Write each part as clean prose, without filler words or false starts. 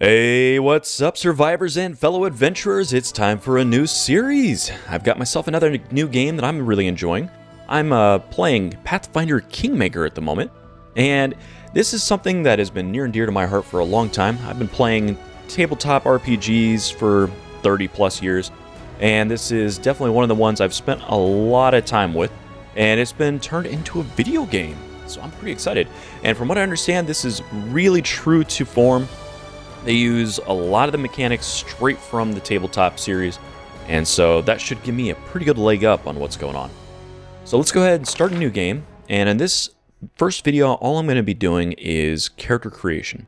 Hey, what's up, survivors and fellow adventurers? It's time for a new series. I've got myself another new game that I'm really enjoying. I'm playing Pathfinder Kingmaker at the moment, and this is something that has been near and dear to my heart for a long time. I've been playing tabletop RPGs for 30 plus years, and this is definitely one of the ones I've spent a lot of time with, and it's been turned into a video game, so I'm pretty excited. And from what I understand, this is really true to form. They use a lot of the mechanics straight from the tabletop series, and so that should give me a pretty good leg up on what's going on. So let's go ahead and start a new game, and in this first video, all I'm going to be doing is character creation.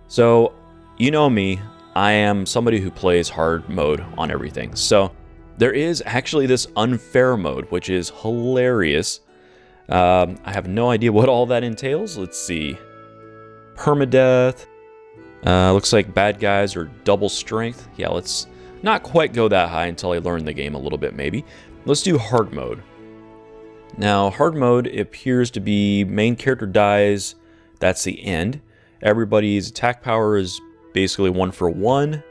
So, you know me, I am somebody who plays hard mode on everything, so there is actually this unfair mode, which is hilarious. I have no idea what all that entails. Let's see. Permadeath. Looks like bad guys are double strength. Yeah, let's not quite go that high until I learn the game a little bit, maybe. Let's do hard mode. Now, hard mode appears to be main character dies. That's the end. Everybody's attack power is basically 1 for 1.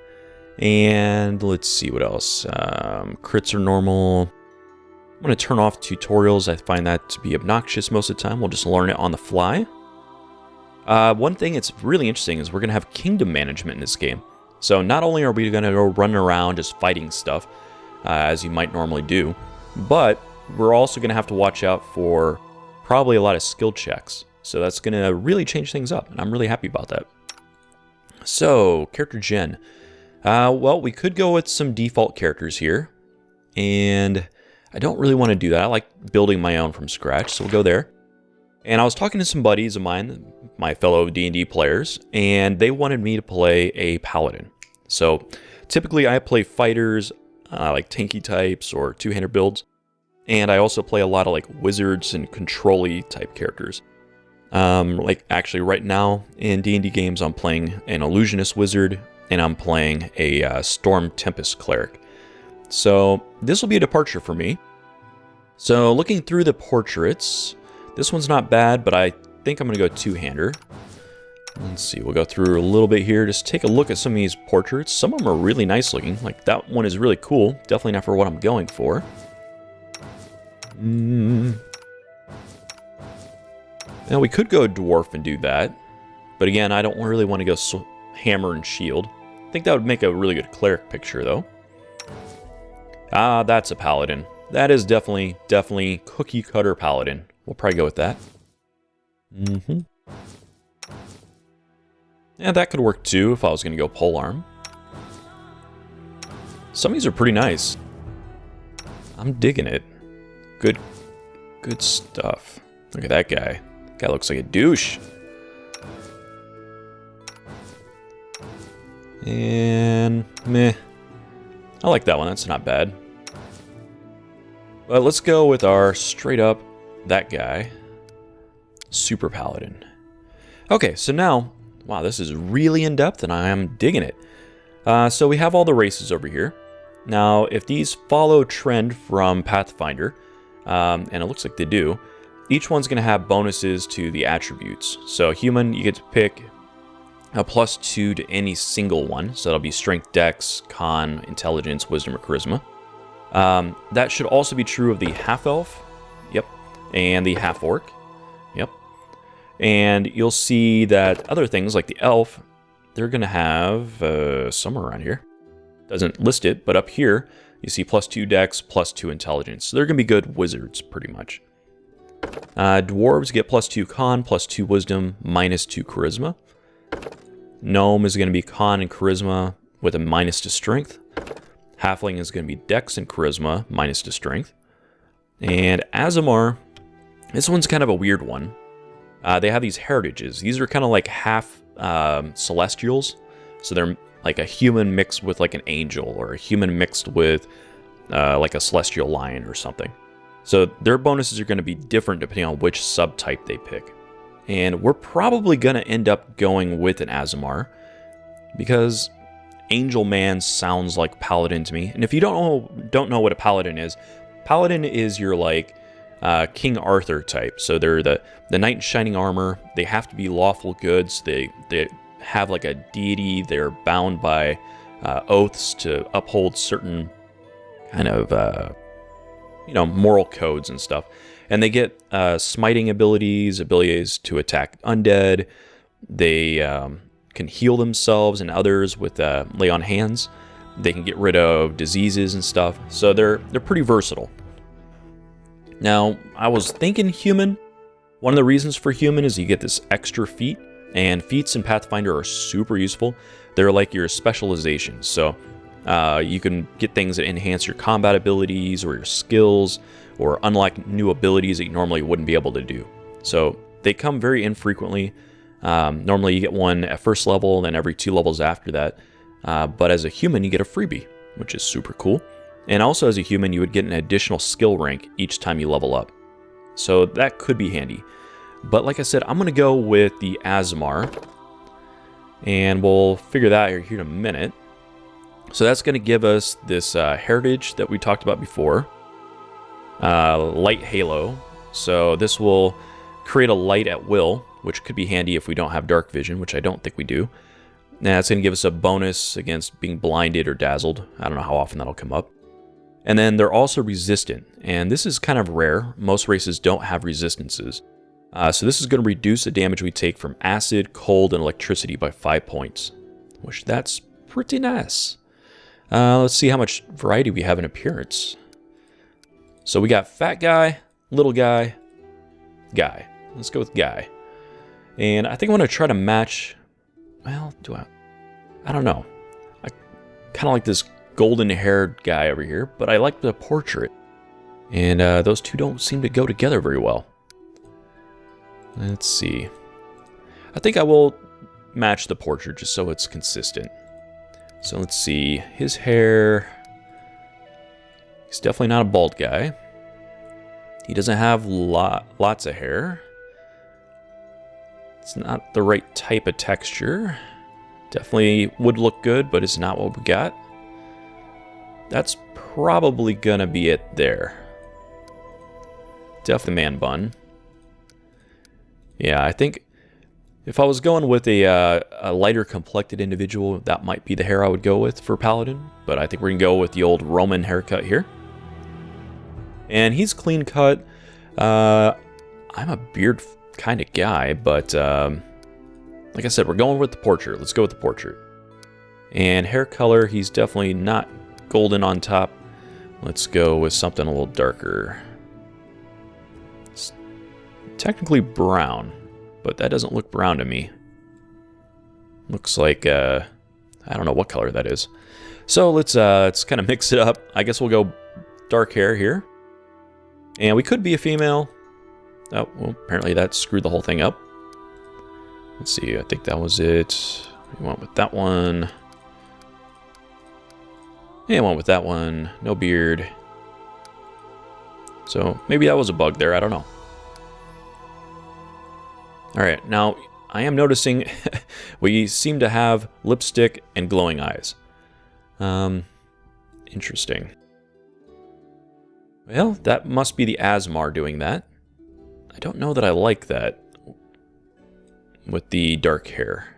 And let's see what else. Crits are normal. I'm going to turn off tutorials. I find that to be obnoxious most of the time. We'll just learn it on the fly. One thing that's really interesting is we're going to have kingdom management in this game. So not only are we going to go running around just fighting stuff, as you might normally do, but we're also going to have to watch out for probably a lot of skill checks. So that's going to really change things up, and I'm really happy about that. So, character gen. Well, we could go with some default characters here, and I don't really want to do that. I like building my own from scratch, so we'll go there. And I was talking to some buddies of mine, my fellow D&D players, and they wanted me to play a Paladin. So typically I play fighters, like tanky types or two-hander builds, and I also play a lot of like wizards and control-y type characters. Like actually right now in D&D games I'm playing an illusionist wizard, and I'm playing a storm tempest cleric. So this will be a departure for me. So looking through the portraits, this one's not bad, but I think I'm going to go two-hander. Let's see, we'll go through a little bit here. Just take a look at some of these portraits. Some of them are really nice looking. Like, that one is really cool. Definitely not for what I'm going for. Now, we could go dwarf and do that. But again, I don't really want to go hammer and shield. I think that would make a really good cleric picture, though. Ah, that's a paladin. That is definitely cookie-cutter paladin. We'll probably go with that. Yeah, that could work too if I was going to go polearm. Some of these are pretty nice. I'm digging it. Good stuff. Look at that guy. That guy looks like a douche. And meh. I like that one. That's not bad. But let's go with our straight up that guy. Super Paladin. Okay, so now, wow, this is really in-depth and I am digging it. So we have all the races over here. Now, if these follow trend from Pathfinder, and it looks like they do, each one's going to have bonuses to the attributes. So human, you get to pick a +2 to any single one. So that'll be strength, dex, con, intelligence, wisdom, or charisma. That should also be true of the half-elf. Yep. And the half-orc. Yep. And you'll see that other things like the elf, they're going to have somewhere around here. Doesn't list it, but up here you see +2 dex, +2 intelligence. So they're going to be good wizards pretty much. Dwarves get +2 con, +2 wisdom, -2 charisma. Gnome is going to be con and charisma with a -2 to strength. Halfling is going to be dex and charisma, -2 to strength. And Aasimar, this one's kind of a weird one. They have these heritages. These are kind of like half celestials. So they're like a human mixed with like an angel, or a human mixed with like a celestial lion or something. So their bonuses are going to be different depending on which subtype they pick. And we're probably going to end up going with an Aasimar, because Angel Man sounds like Paladin to me. And if you don't know what a Paladin is your like King Arthur type. So they're the knight in shining armor. They have to be lawful goods. They have like a deity. They're bound by oaths to uphold certain kind of moral codes and stuff. And they get smiting abilities to attack undead. They can heal themselves and others with lay on hands. They can get rid of diseases and stuff. So they're pretty versatile. Now, I was thinking human. One of the reasons for human is you get this extra feat, and feats in Pathfinder are super useful. They're like your specialization. So you can get things that enhance your combat abilities or your skills, or unlock new abilities that you normally wouldn't be able to do. So they come very infrequently. Normally you get one at first level, then every 2 levels after that. But as a human, you get a freebie, which is super cool. And also as a human, you would get an additional skill rank each time you level up. So that could be handy. But like I said, I'm going to go with the Asmar. And we'll figure that out here in a minute. So that's going to give us this heritage that we talked about before. Light halo. So this will create a light at will, which could be handy if we don't have dark vision, which I don't think we do. Now it's going to give us a bonus against being blinded or dazzled. I don't know how often that'll come up. And then they're also resistant, and this is kind of rare. Most races don't have resistances. So this is going to reduce the damage we take from acid, cold, and electricity by 5 points, which that's pretty nice. Let's see how much variety we have in appearance. So we got fat guy, little guy, guy. Let's go with guy. And I think I'm going to try to match, well, I don't know. I kind of like this golden-haired guy over here, but I like the portrait. And those two don't seem to go together very well. Let's see. I think I will match the portrait just so it's consistent. So let's see. His hair. He's definitely not a bald guy. He doesn't have lots of hair. It's not the right type of texture. Definitely would look good, but it's not what we got. That's probably gonna be it there. Definitely man bun. Yeah, I think if I was going with a lighter complected individual, that might be the hair I would go with for Paladin. But I think we're gonna go with the old Roman haircut here. And he's clean cut. I'm a beard kind of guy, but like I said, we're going with the portrait. Let's go with the portrait. And hair color, he's definitely not golden on top. Let's go with something a little darker. It's technically brown, but that doesn't look brown to me. Looks like I don't know what color that is. So let's kind of mix it up. I guess we'll go dark hair here. And we could be a female. Oh, well, apparently that screwed the whole thing up. Let's see, I think that was it. We went with that one. And went with that one. No beard. So maybe that was a bug there. I don't know. Alright, now I am noticing we seem to have lipstick and glowing eyes. Interesting. Well, that must be the Asmar doing that. I don't know that I like that with the dark hair.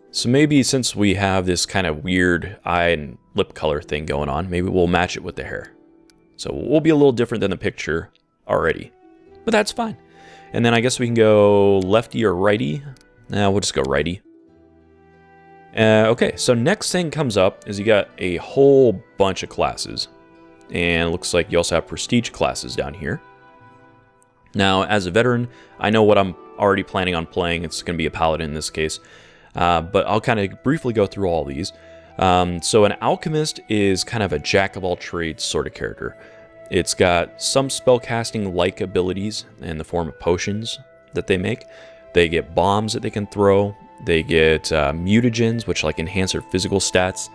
So maybe since we have this kind of weird eye and lip color thing going on, maybe we'll match it with the hair. So we'll be a little different than the picture already. But that's fine. And then I guess we can go lefty or righty. Nah, we'll just go righty. Okay, so next thing comes up is you got a whole bunch of classes. And it looks like you also have prestige classes down here. Now, as a veteran, I know what I'm already planning on playing. It's going to be a paladin in this case. But I'll kind of briefly go through all these. So an alchemist is kind of a jack-of-all-trades sort of character. It's got some spellcasting-like abilities in the form of potions that they make. They get bombs that they can throw. They get mutagens, which like enhance their physical stats.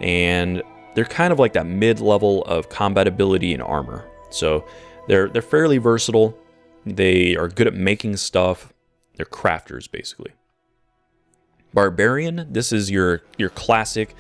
And they're kind of like that mid-level of combat ability and armor. So they're fairly versatile. They are good at making stuff. They're crafters, basically. Barbarian, this is your classic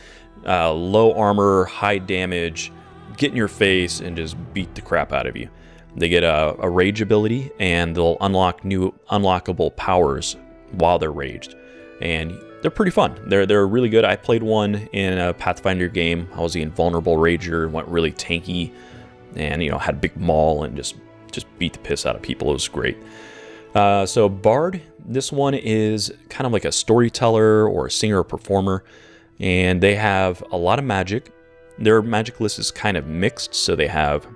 low armor, high damage, get in your face and just beat the crap out of you. They get a rage ability, and they'll unlock new unlockable powers while they're raged. and they're pretty fun. They're really good. I played one in a Pathfinder game. I was the invulnerable rager, went really tanky, and had a big maul and just beat the piss out of people. It was great. So Bard, this one is kind of like a storyteller or a singer or performer, and they have a lot of magic. Their magic list is kind of mixed, so they have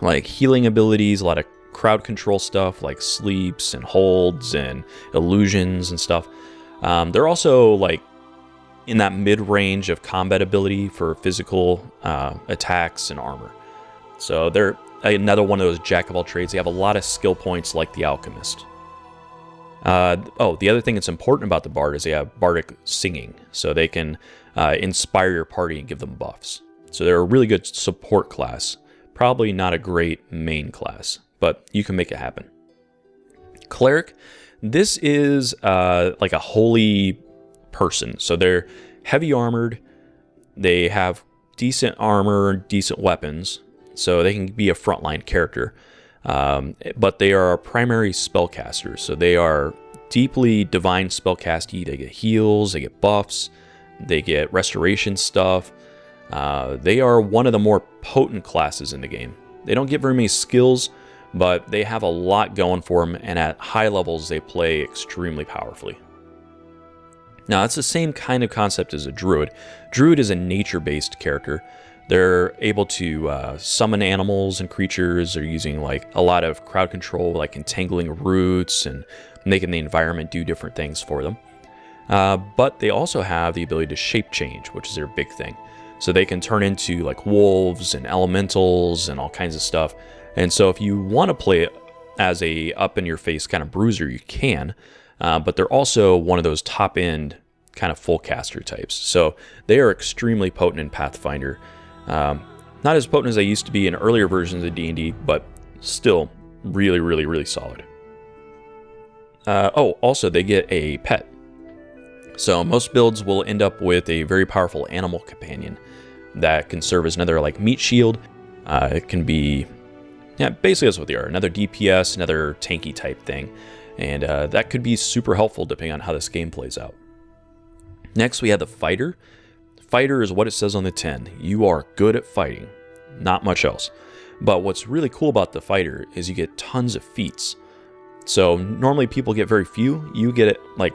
like healing abilities, a lot of crowd control stuff like sleeps and holds and illusions and stuff. They're also like in that mid-range of combat ability for physical attacks and armor. So they're another one of those jack of all trades. They have a lot of skill points like the alchemist. The other thing that's important about the bard is they have bardic singing, so they can inspire your party and give them buffs. So they're a really good support class. Probably not a great main class, but you can make it happen. Cleric, this is like a holy person. So they're heavy armored. They have decent armor, decent weapons. So they can be a frontline character. But they are primary spellcasters. So they are deeply divine spellcasty. They get heals, they get buffs, they get restoration stuff. They are one of the more potent classes in the game. They don't get very many skills, but they have a lot going for them, and at high levels they play extremely powerfully. Now it's the same kind of concept as a druid. Druid is a nature-based character. They're able to summon animals and creatures. They're using like a lot of crowd control, like entangling roots and making the environment do different things for them. But they also have the ability to shape change, which is their big thing. So they can turn into like wolves and elementals and all kinds of stuff. And so if you want to play it as a up-in-your-face kind of bruiser, you can. But they're also one of those top-end kind of full caster types. So they are extremely potent in Pathfinder. Not as potent as they used to be in earlier versions of D&D, but still really, really, really solid. Also they get a pet. So most builds will end up with a very powerful animal companion that can serve as another like meat shield. It can be, basically that's what they are. Another DPS, another tanky type thing. And that could be super helpful depending on how this game plays out. Next we have the fighter. Fighter is what it says on the tin. You are good at fighting, not much else. But what's really cool about the fighter is you get tons of feats. So normally people get very few. You get it like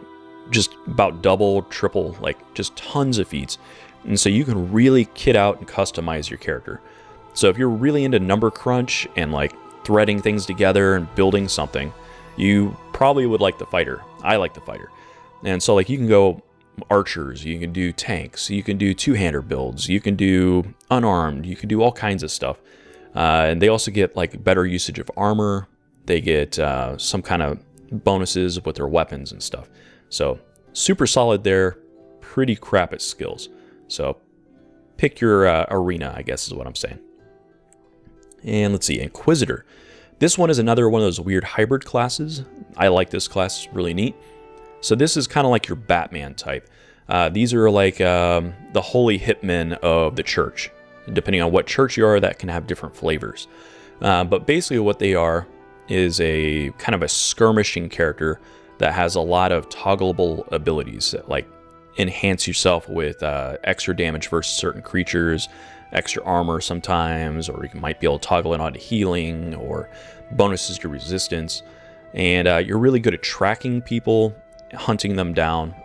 just about double, triple, like just tons of feats. And so you can really kit out and customize your character. So if you're really into number crunch and like threading things together and building something, you probably would like the fighter. I like the fighter. And so like you can go archers, you can do tanks, you can do two-hander builds, you can do unarmed, you can do all kinds of stuff. And they also get like better usage of armor. They get some kind of bonuses with their weapons and stuff. So super solid there, pretty crap at skills. So pick your arena, I guess is what I'm saying. And let's see, Inquisitor. This one is another one of those weird hybrid classes. I like this class, it's really neat. So this is kind of like your Batman type. These are like the holy hitmen of the church. Depending on what church you are, that can have different flavors. But basically what they are is a kind of a skirmishing character that has a lot of toggleable abilities that like enhance yourself with extra damage versus certain creatures, extra armor sometimes, or you might be able to toggle it onto healing or bonuses to resistance. And you're really good at tracking people, hunting them down.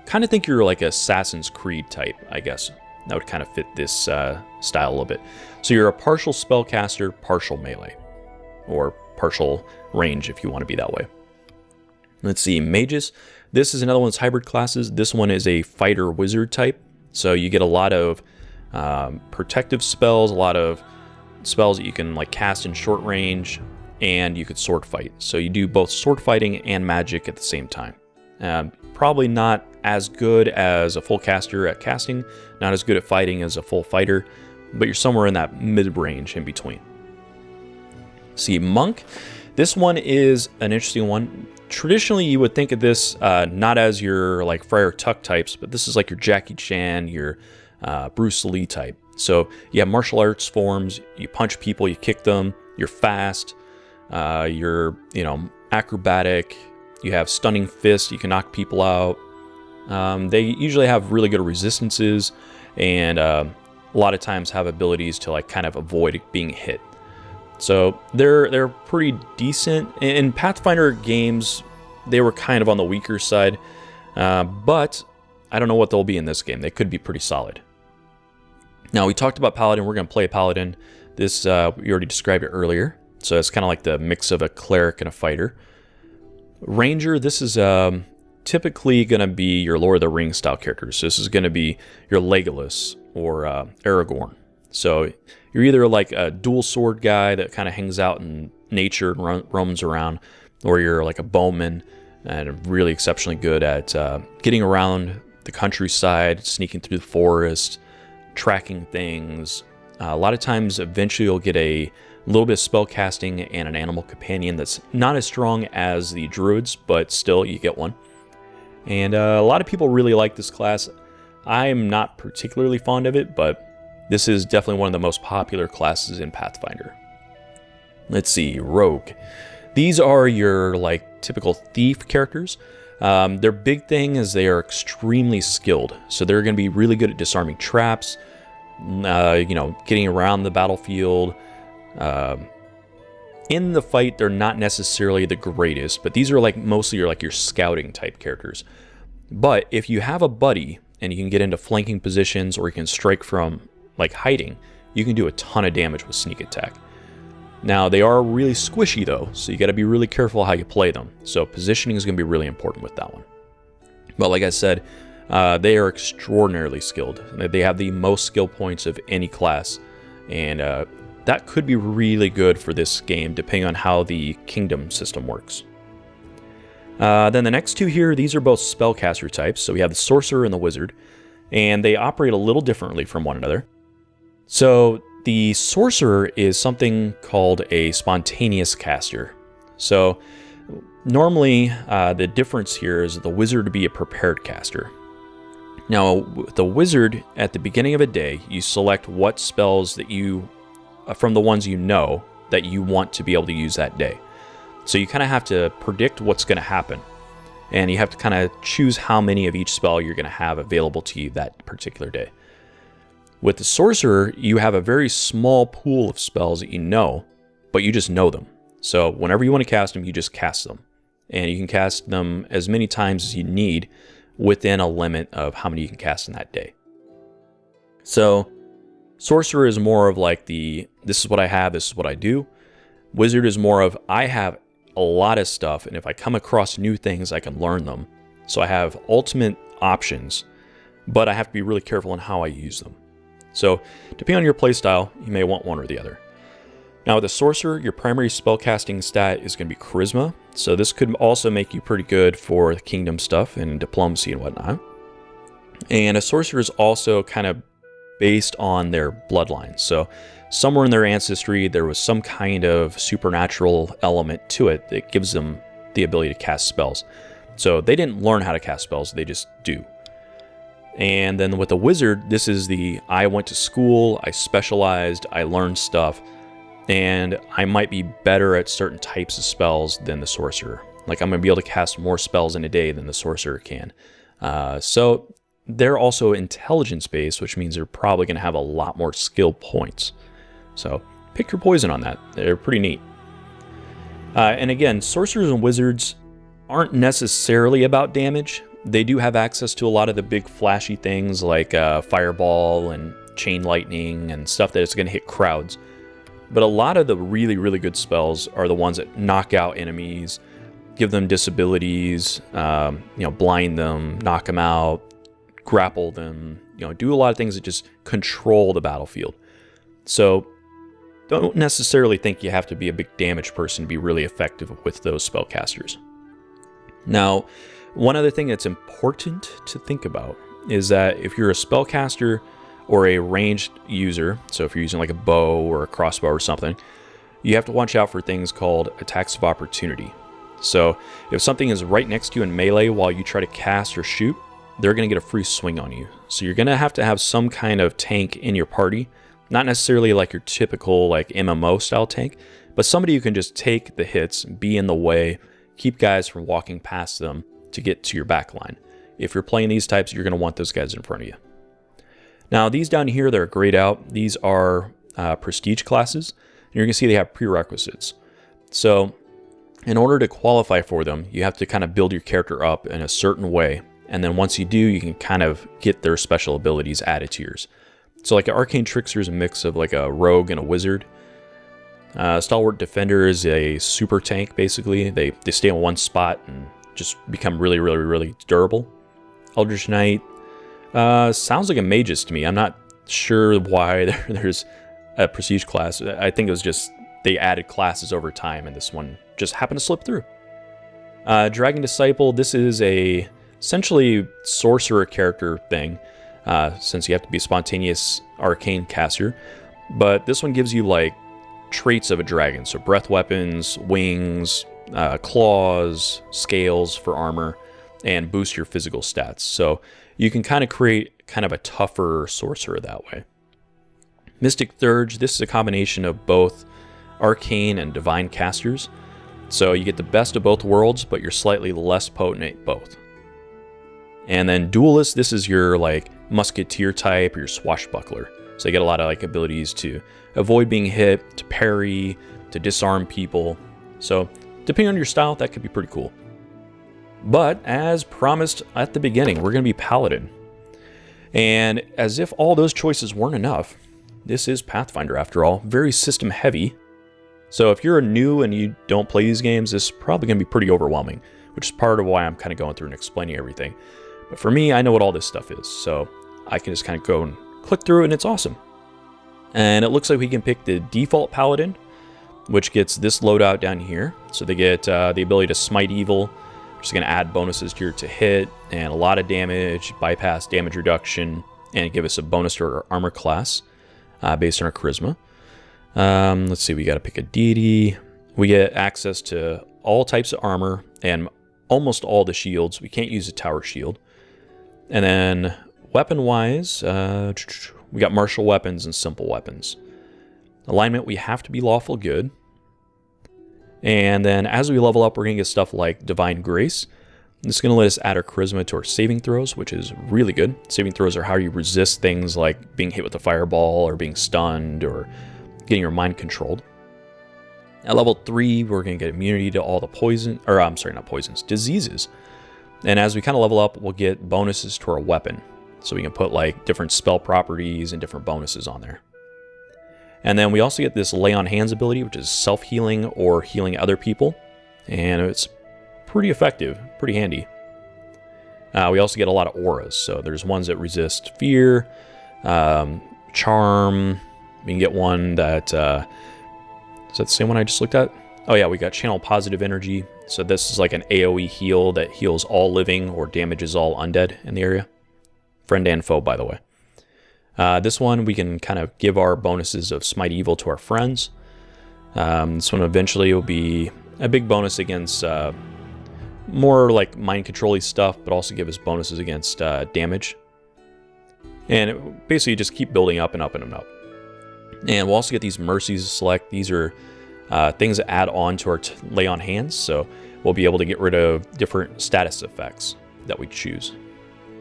Kind of think you're like Assassin's Creed type, I guess. That would kind of fit this style a little bit. So you're a partial spellcaster, partial melee, or partial range if you want to be that way. Let's see, mages. This is another one of those hybrid classes. This one is a fighter wizard type. So you get a lot of protective spells, a lot of spells that you can like cast in short range, and you could sword fight. So you do both sword fighting and magic at the same time. Probably not as good as a full caster at casting, not as good at fighting as a full fighter, but you're somewhere in that mid-range in between. See, monk. This one is an interesting one. Traditionally, you would think of this not as your like Friar Tuck types, but this is like your Jackie Chan, your Bruce Lee type. So you have martial arts forms, you punch people, you kick them, you're fast, you're acrobatic, you have stunning fists, you can knock people out, They usually have really good resistances, and a lot of times have abilities to like kind of avoid being hit. So they're pretty decent. In Pathfinder games, they were kind of on the weaker side, but I don't know what they'll be in this game. They could be pretty solid. Now, we talked about Paladin. We're going to play Paladin. This, we already described it earlier. So it's kind of like the mix of a cleric and a fighter. Ranger, this is typically going to be your Lord of the Rings style characters. So this is going to be your Legolas or Aragorn. So you're either like a dual sword guy that kind of hangs out in nature and roams around, or you're like a bowman and really exceptionally good at getting around the countryside, sneaking through the forest, tracking things. A lot of times, eventually you'll get a little bit of spell casting and an animal companion that's not as strong as the druids, but still you get one. And a lot of people really like this class. I'm not particularly fond of it, but this is definitely one of the most popular classes in Pathfinder. Let's see, Rogue. These are your like typical thief characters. Their big thing is they are extremely skilled. So they're going to be really good at disarming traps, getting around the battlefield. In the fight, they're not necessarily the greatest, but these are like mostly your scouting type characters. But if you have a buddy and you can get into flanking positions, or you can strike from like hiding, you can do a ton of damage with sneak attack. Now, they are really squishy though, so you got to be really careful how you play them. So positioning is going to be really important with that one. But like I said, they are extraordinarily skilled. They have the most skill points of any class, and that could be really good for this game, depending on how the kingdom system works. Then the next two here, these are both spellcaster types. So we have the sorcerer and the wizard, and they operate a little differently from one another. So the sorcerer is something called a spontaneous caster. So normally the difference here is the wizard to be a prepared caster. Now, the wizard, at the beginning of a day, you select what spells that you, from the ones you know, that you want to be able to use that day. So you kind of have to predict what's going to happen. And you have to kind of choose how many of each spell you're going to have available to you that particular day. With the sorcerer, you have a very small pool of spells that you know, but you just know them. So whenever you want to cast them, you just cast them. And you can cast them as many times as you need within a limit of how many you can cast in that day. So sorcerer is more of like this is what I have, this is what I do. Wizard is more of, I have a lot of stuff, and if I come across new things, I can learn them. So I have ultimate options, but I have to be really careful on how I use them. So depending on your playstyle, you may want one or the other. Now with the sorcerer, your primary spellcasting stat is going to be charisma. So this could also make you pretty good for the kingdom stuff and diplomacy and whatnot. And a sorcerer is also kind of based on their bloodline. So somewhere in their ancestry, there was some kind of supernatural element to it that gives them the ability to cast spells. So they didn't learn how to cast spells, they just do. And then with the wizard, this is I went to school, I specialized, I learned stuff, and I might be better at certain types of spells than the sorcerer. Like I'm going to be able to cast more spells in a day than the sorcerer can. So they're also intelligence-based, which means they're probably going to have a lot more skill points. So pick your poison on that. They're pretty neat. And again, sorcerers and wizards aren't necessarily about damage. They do have access to a lot of the big flashy things like fireball and chain lightning and stuff that is going to hit crowds. But a lot of the really, really good spells are the ones that knock out enemies, give them disabilities, blind them, knock them out, grapple them, do a lot of things that just control the battlefield. So don't necessarily think you have to be a big damage person to be really effective with those spellcasters. Now, one other thing that's important to think about is that if you're a spellcaster or a ranged user, so if you're using like a bow or a crossbow or something, you have to watch out for things called attacks of opportunity. So if something is right next to you in melee while you try to cast or shoot, they're going to get a free swing on you. So you're going to have some kind of tank in your party, not necessarily like your typical like MMO style tank, but somebody who can just take the hits, be in the way, keep guys from walking past them to get to your back line. if you're playing these types, you're going to want those guys in front of you. Now, these down here that are grayed out, these are prestige classes. And you're going to see they have prerequisites. So in order to qualify for them, you have to kind of build your character up in a certain way. And then once you do, you can kind of get their special abilities added to yours. So like an Arcane Trickster is a mix of like a rogue and a wizard. Stalwart Defender is a super tank, basically. They stay in one spot and just become really, really, really durable. Eldritch Knight sounds like a magus to me. I'm not sure why there's a prestige class. I think it was just they added classes over time, and this one just happened to slip through. Dragon Disciple, this is a essentially sorcerer character thing, since you have to be a spontaneous arcane caster. But this one gives you like traits of a dragon, so breath weapons, wings, claws, scales for armor, and boost your physical stats. So you can kind of create kind of a tougher sorcerer that way. Mystic Thurge, this is a combination of both arcane and divine casters. So you get the best of both worlds, but you're slightly less potent at both. And then Duelist, this is your like musketeer type or your swashbuckler. So you get a lot of like abilities to avoid being hit, to parry, to disarm people. So depending on your style, that could be pretty cool. But as promised at the beginning, we're going to be Paladin. And as if all those choices weren't enough, this is Pathfinder after all, very system heavy. So if you're new and you don't play these games, this is probably going to be pretty overwhelming, which is part of why I'm kind of going through and explaining everything. But for me, I know what all this stuff is, so I can just kind of go and click through it, and it's awesome. And it looks like we can pick the default Paladin, which gets this loadout down here. So they get the ability to smite evil, which is going to add bonuses here to hit, and a lot of damage, bypass damage reduction, and give us a bonus to our armor class based on our charisma. Let's see, we got to pick a deity. We get access to all types of armor and almost all the shields. We can't use a tower shield. And then weapon-wise, we got martial weapons and simple weapons. Alignment, we have to be lawful good. And then as we level up, we're going to get stuff like Divine Grace. This is going to let us add our charisma to our saving throws, which is really good. Saving throws are how you resist things like being hit with a fireball or being stunned or getting your mind controlled. At level 3, we're going to get immunity to all the diseases. And as we kind of level up, we'll get bonuses to our weapon. So we can put like different spell properties and different bonuses on there. And then we also get this Lay on Hands ability, which is self-healing or healing other people. And it's pretty effective, pretty handy. We also get a lot of auras. So there's ones that resist fear, charm. We can get one that, is that the same one I just looked at? Oh yeah, we got Channel Positive Energy. So this is like an AoE heal that heals all living or damages all undead in the area. Friend and foe, by the way. This one, we can kind of give our bonuses of Smite Evil to our friends. This one eventually will be a big bonus against more like mind control-y stuff, but also give us bonuses against damage. And it basically just keep building up and up and up. And we'll also get these Mercies to select. These are things that add on to our Lay on Hands, so we'll be able to get rid of different status effects that we choose.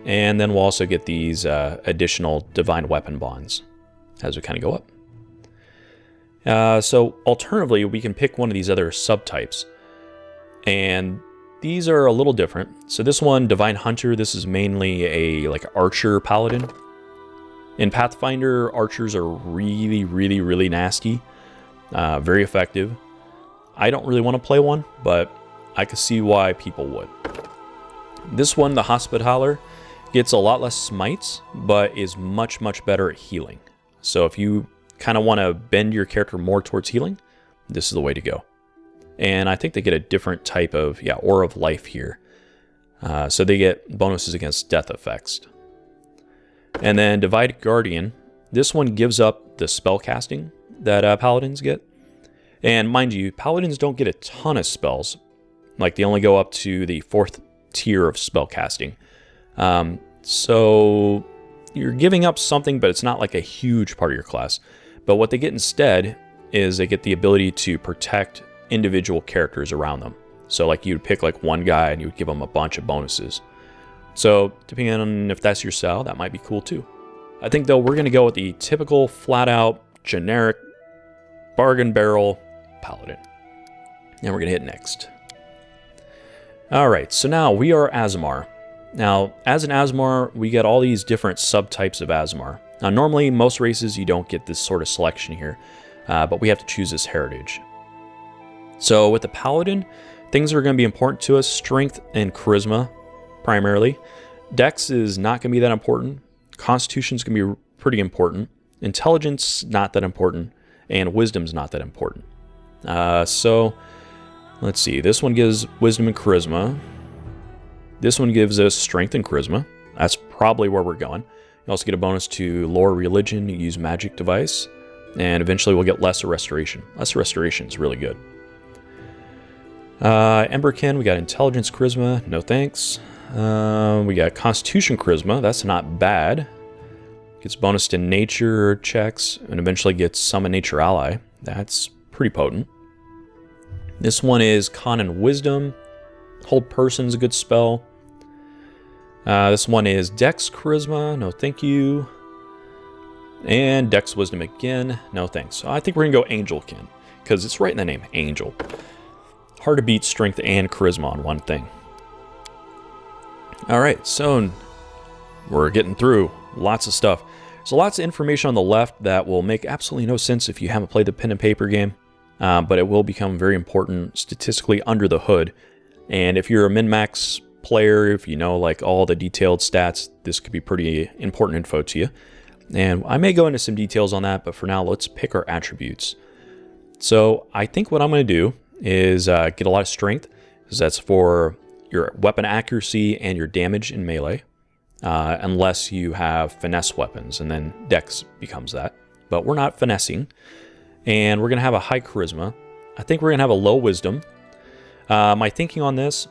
And then we'll also get these additional Divine Weapon Bonds as we kind of go up. So alternatively, we can pick one of these other subtypes. And these are a little different. So this one, Divine Hunter, this is mainly a like archer paladin. In Pathfinder, archers are really, really, really nasty. Very effective. I don't really want to play one, but I could see why people would. This one, the Hospitaller, gets a lot less smites, but is much, much better at healing. So if you kind of want to bend your character more towards healing, this is the way to go. And I think they get a different type of, Aura of Life here. So they get bonuses against death effects. And then Divided Guardian, this one gives up the spell casting that Paladins get. And mind you, Paladins don't get a ton of spells. Like they only go up to the 4th tier of spell casting. So you're giving up something, but it's not like a huge part of your class. But what they get instead is they get the ability to protect individual characters around them. So like you'd pick like one guy and you would give them a bunch of bonuses. So depending on if that's your style, that might be cool too. I think though we're going to go with the typical flat out generic bargain barrel Paladin. And we're going to hit next. Alright, so now we are Aasimar. Now, as an Aasimar, we get all these different subtypes of Aasimar. Now, normally, most races, you don't get this sort of selection here, but we have to choose this heritage. So, with the Paladin, things that are going to be important to us, strength and charisma, primarily. Dex is not going to be that important. Constitution is going to be pretty important. Intelligence, not that important. And wisdom's not that important. So, let's see. This one gives wisdom and charisma. This one gives us strength and charisma. That's probably where we're going. You also get a bonus to lore religion, use magic device, and eventually we'll get lesser restoration. Lesser restoration is really good. Emberkin, we got intelligence charisma, no thanks. We got constitution charisma, that's not bad. Gets bonus to nature checks, and eventually gets summon nature ally. That's pretty potent. This one is con and wisdom. Hold person is a good spell. This one is Dex Charisma, no thank you. And Dex Wisdom again, no thanks. So I think we're going to go Angelkin, because it's right in the name, Angel. Hard to beat Strength and Charisma on one thing. Alright, so we're getting through lots of stuff. So lots of information on the left that will make absolutely no sense if you haven't played the pen and paper game, but it will become very important statistically under the hood. And if you're a min-max player, if you know like all the detailed stats, this could be pretty important info to you. And I may go into some details on that, but for now, let's pick our attributes. So I think what I'm going to do is get a lot of strength, because that's for your weapon accuracy and your damage in melee, unless you have finesse weapons, and then Dex becomes that. But we're not finessing, and we're going to have a high charisma. I think we're going to have a low wisdom. My thinking on this,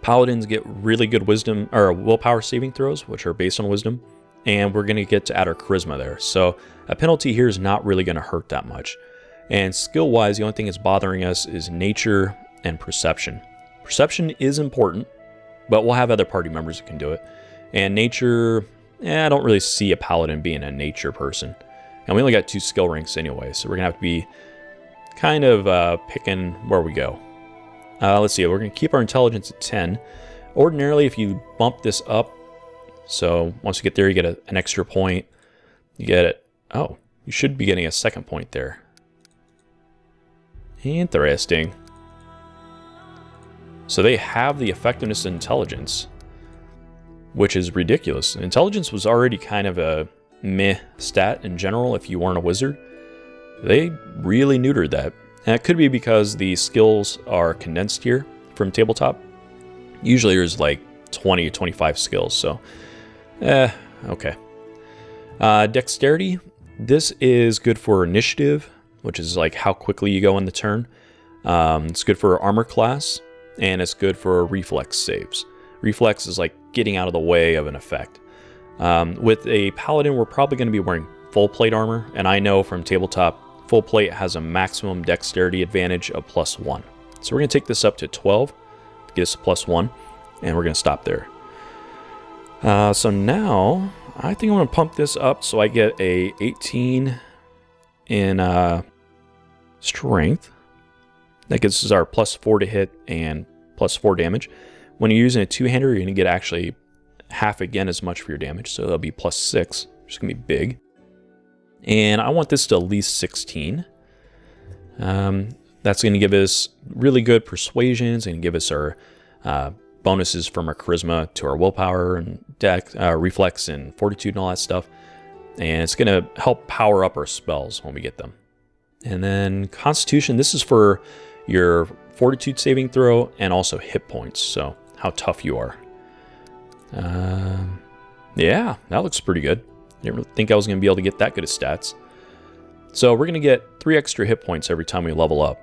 Paladins get really good wisdom or willpower saving throws, which are based on wisdom, and we're going to get to add our charisma there. So a penalty here is not really going to hurt that much. And skill-wise, the only thing that's bothering us is nature and perception. Perception is important, but we'll have other party members that can do it. And nature, I don't really see a Paladin being a nature person. And we only got 2 skill ranks anyway, so we're going to have to be kind of picking where we go. Let's see, we're going to keep our intelligence at 10. Ordinarily, if you bump this up, so once you get there, you get an extra point. You get it. Oh, you should be getting a second point there. Interesting. So they have the effectiveness of intelligence, which is ridiculous. Intelligence was already kind of a meh stat in general if you weren't a wizard. They really neutered that. And it could be because the skills are condensed here from tabletop. Usually there's like 20 or 25 skills, so okay. Dexterity, this is good for initiative, which is like how quickly you go in the turn. It's good for armor class, and it's good for reflex saves. Reflex is like getting out of the way of an effect. With a Paladin, we're probably going to be wearing full plate armor, and I know from tabletop, full plate has a maximum dexterity advantage of +1. So we're going to take this up to 12 to get us a +1, and we're going to stop there. So now, I think I'm going to pump this up so I get a 18 in strength. That gives us our +4 to hit and +4 damage. When you're using a two-hander, you're going to get actually half again as much for your damage, so that'll be +6, which is going to be big. And I want this to at least 16. That's going to give us really good persuasions and give us our bonuses from our charisma to our willpower and dex, reflex and fortitude and all that stuff. And it's going to help power up our spells when we get them. And then constitution, this is for your fortitude saving throw and also hit points, so how tough you are. Yeah, that looks pretty good. I didn't really think I was going to be able to get that good of stats. So we're going to get 3 extra hit points every time we level up,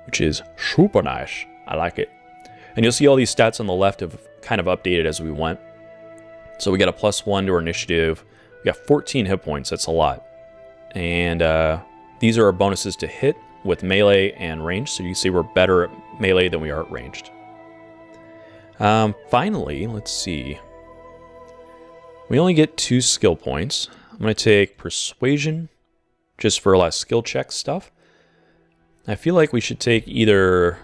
which is super nice. I like it. And you'll see all these stats on the left have kind of updated as we went. So we got a +1 to our initiative. We got 14 hit points. That's a lot. And these are our bonuses to hit with melee and range. So you see we're better at melee than we are at ranged. Finally, let's see. We only get 2 skill points. I'm going to take Persuasion, just for less skill check stuff. I feel like we should take either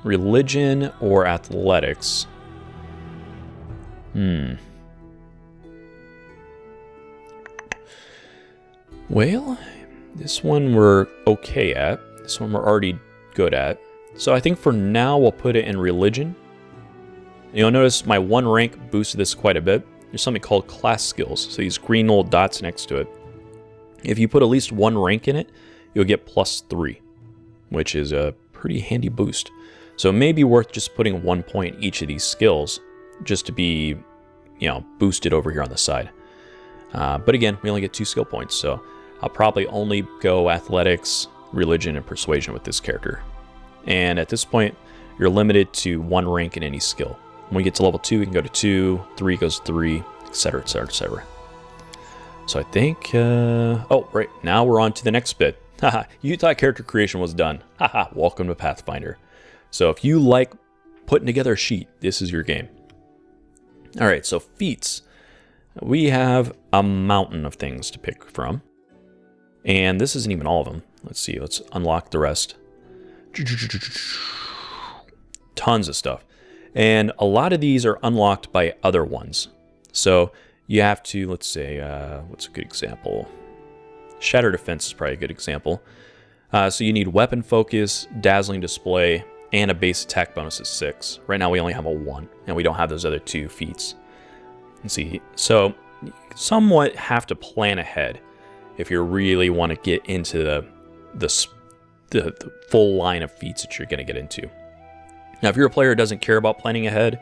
Religion or Athletics. Well, this one we're okay at. This one we're already good at. So I think for now we'll put it in Religion. You'll notice my 1 rank boosted this quite a bit. There's something called class skills. So these green little dots next to it. If you put at least 1 rank in it, you'll get +3, which is a pretty handy boost. So it may be worth just putting 1 point each of these skills just to be, boosted over here on the side. But again, we only get 2 skill points, so I'll probably only go Athletics, Religion, and Persuasion with this character. And at this point, you're limited to 1 rank in any skill. When we get to level 2, we can go to 2, 3 goes 3, etc., etc., etc. So I think, oh, right, now we're on to the next bit. Haha, you thought character creation was done. Haha, welcome to Pathfinder. So if you like putting together a sheet, this is your game. All right, so feats. We have a mountain of things to pick from. And this isn't even all of them. Let's see, let's unlock the rest. Tons of stuff. And a lot of these are unlocked by other ones. So you have to, let's say, what's a good example? Shatter Defense is probably a good example. So you need Weapon Focus, Dazzling Display, and a base attack bonus of 6. Right now we only have a 1, and we don't have those other 2 feats. Let's see. So you somewhat have to plan ahead if you really want to get into the full line of feats that you're going to get into. Now, if you're a player who doesn't care about planning ahead,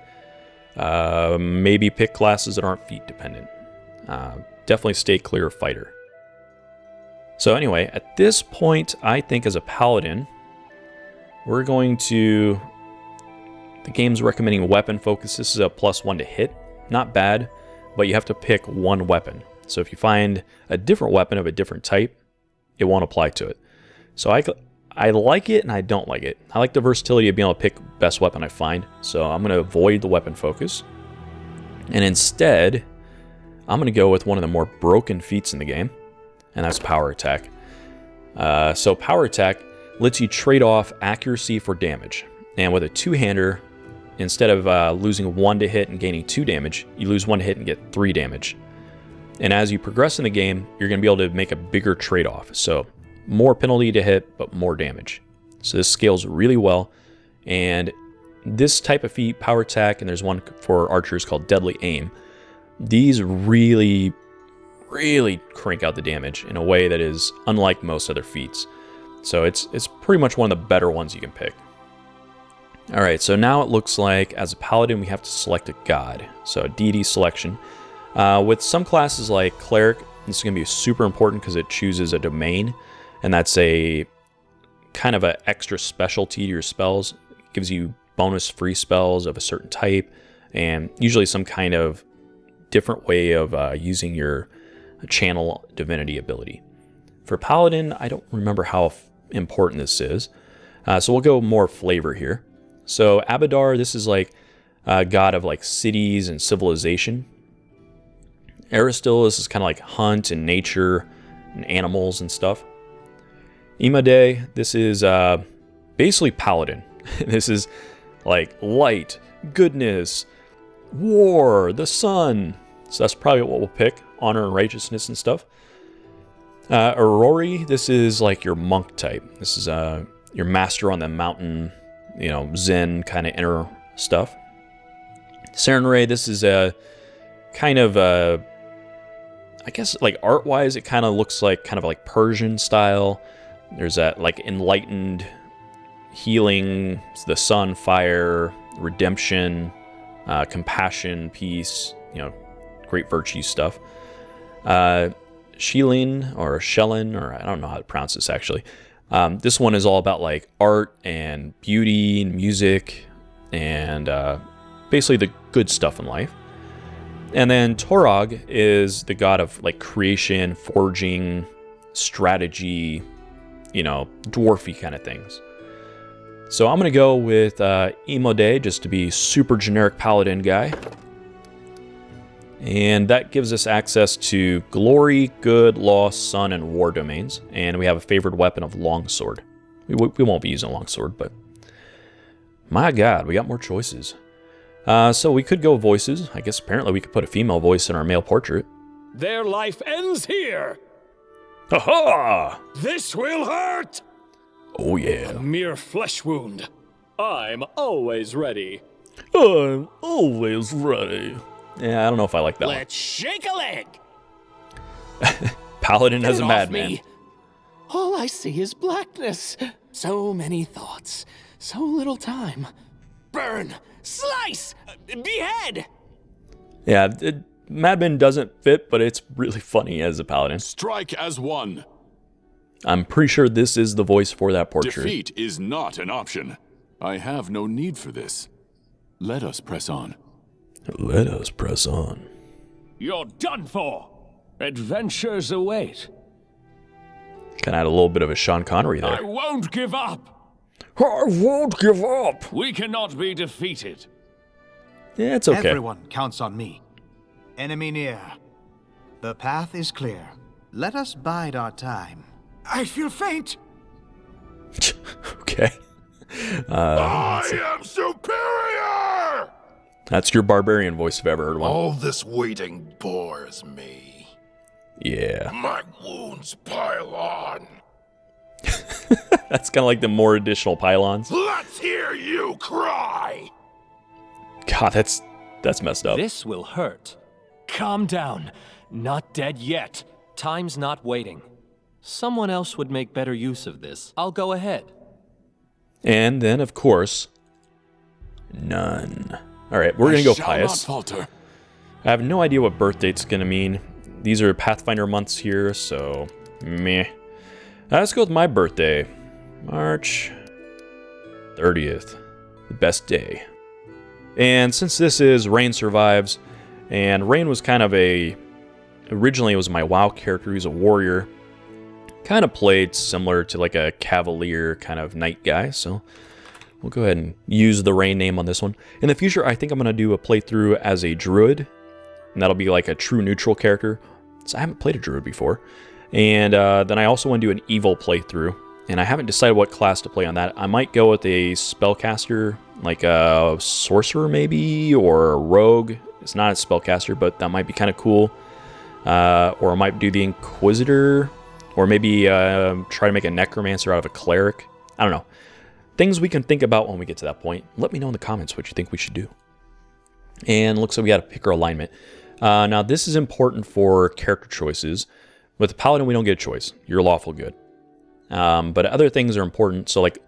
maybe pick classes that aren't feat dependent. Definitely stay clear of Fighter. So anyway, at this point, I think as a Paladin, we're going to... The game's recommending Weapon Focus. This is a +1 to hit. Not bad, but you have to pick 1 weapon. So if you find a different weapon of a different type, it won't apply to it. So I like it and I don't like it. I like the versatility of being able to pick best weapon I find. So I'm going to avoid the Weapon Focus. And instead, I'm going to go with one of the more broken feats in the game. And that's Power Attack. So Power Attack lets you trade off accuracy for damage. And with a 2-hander, instead of losing 1 to hit and gaining 2 damage, you lose 1 to hit and get 3 damage. And as you progress in the game, you're going to be able to make a bigger trade-off. So more penalty to hit, but more damage. So this scales really well. And this type of feat, Power Attack, and there's one for archers called Deadly Aim, these really crank out the damage in a way that is unlike most other feats. So it's pretty much one of the better ones you can pick. Alright, so now it looks like as a Paladin we have to select a god. So a deity selection. With some classes like Cleric, this is going to be super important because it chooses a domain. And that's a kind of an extra specialty to your spells. It gives you bonus free spells of a certain type. And usually some kind of different way of using your channel divinity ability. For Paladin, I don't remember how important this is. So we'll go more flavor here. So Abadar, this is like a god of like cities and civilization. Aristil, this is kind of like hunt and nature and animals and stuff. Imade, this is basically Paladin. This is like light, goodness, war, the sun. So that's probably what we'll pick. Honor and righteousness and stuff. Aurori, this is like your monk type. This is your master on the mountain, Zen kind of inner stuff. Serenray, this is a kind of I guess like art-wise, it kind of looks like Persian style. There's that like enlightened healing, the sun, fire, redemption, compassion, peace, great virtue stuff. Shilin or Shellin, or I don't know how to pronounce this actually. This one is all about like art and beauty and music and basically the good stuff in life. And then Torog is the god of like creation, forging, strategy, dwarfy kind of things. So I'm going to go with Emo Day, just to be super generic Paladin guy. And that gives us access to Glory, Good, Law, Sun, and War domains. And we have a favored weapon of Longsword. We won't be using Longsword, but... my god, we got more choices. So we could go voices. I guess apparently we could put a female voice in our male portrait. Their life ends here! Ha-ha! This will hurt! Oh yeah. A mere flesh wound. I'm always ready. I'm always ready. Yeah, I don't know if I like that one. Let's shake a leg! Paladin as a Get off madman. me. All I see is blackness. So many thoughts. So little time. Burn! Slice! Behead! Yeah, madman doesn't fit, but it's really funny as a paladin. Strike as one. I'm pretty sure this is the voice for that portrait. Defeat is not an option. I have no need for this. Let us press on. Let us press on. You're done for. Adventures await. Kind of had a little bit of a Sean Connery there. I won't give up. I won't give up. We cannot be defeated. Yeah, it's okay. Everyone counts on me. Enemy near. The path is clear. Let us bide our time. I feel faint. Okay. I am superior! That's your barbarian voice if I've ever heard one. All this waiting bores me. Yeah. My wounds pile on. That's kind of like the more additional pylons. Let's hear you cry! God, that's messed up. This will hurt. Calm down. Not dead yet. Time's not waiting. Someone else would make better use of this. I'll go ahead. And then, of course, none. All right, we're going to go pious. Not falter. I have no idea what birth date's going to mean. These are Pathfinder months here, so meh. Let's go with my birthday. March 30th. The best day. And since this is Rain Survives, and Rain was kind of originally it was my WoW character, he's a warrior. Kind of played similar to like a cavalier kind of knight guy, so we'll go ahead and use the Rain name on this one. In the future, I think I'm going to do a playthrough as a druid, and that'll be like a true neutral character. So I haven't played a druid before. And then I also want to do an evil playthrough, and I haven't decided what class to play on that. I might go with a spellcaster, like a sorcerer maybe, or a rogue. It's not a spellcaster, but that might be kind of cool. Or I might do the Inquisitor, or maybe try to make a necromancer out of a cleric. I don't know. Things we can think about when we get to that point. Let me know in the comments what you think we should do. And looks like we got to pick our alignment. Now, this is important for character choices. With the Paladin, we don't get a choice. You're lawful good. But other things are important. So, like,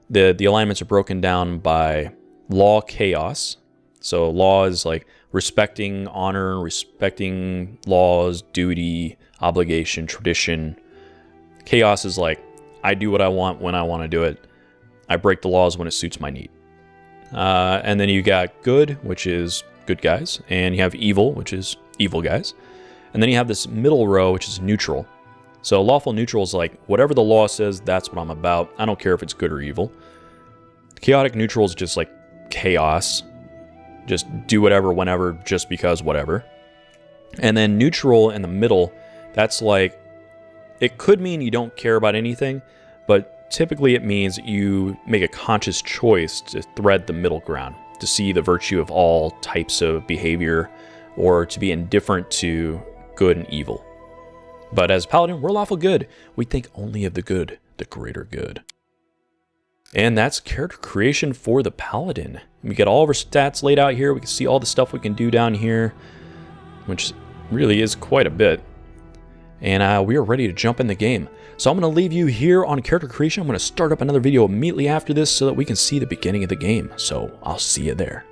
the alignments are broken down by law, chaos. So, law is like respecting honor, respecting laws, duty, obligation, tradition. Chaos is like, I do what I want when I want to do it. I break the laws when it suits my need. And then you got good, which is good guys. And you have evil, which is evil guys. And then you have this middle row, which is neutral. So lawful neutral is like, whatever the law says, that's what I'm about. I don't care if it's good or evil. Chaotic neutral is just like chaos. Just do whatever, whenever, just because, whatever. And then neutral in the middle, that's like, it could mean you don't care about anything, but typically it means you make a conscious choice to thread the middle ground, to see the virtue of all types of behavior, or to be indifferent to good and evil. But as Paladin, we're lawful good. We think only of the good, the greater good. And that's character creation for the Paladin. We get all of our stats laid out here. We can see all the stuff we can do down here, which really is quite a bit. And we are ready to jump in the game. So I'm going to leave you here on character creation. I'm going to start up another video immediately after this so that we can see the beginning of the game. So I'll see you there.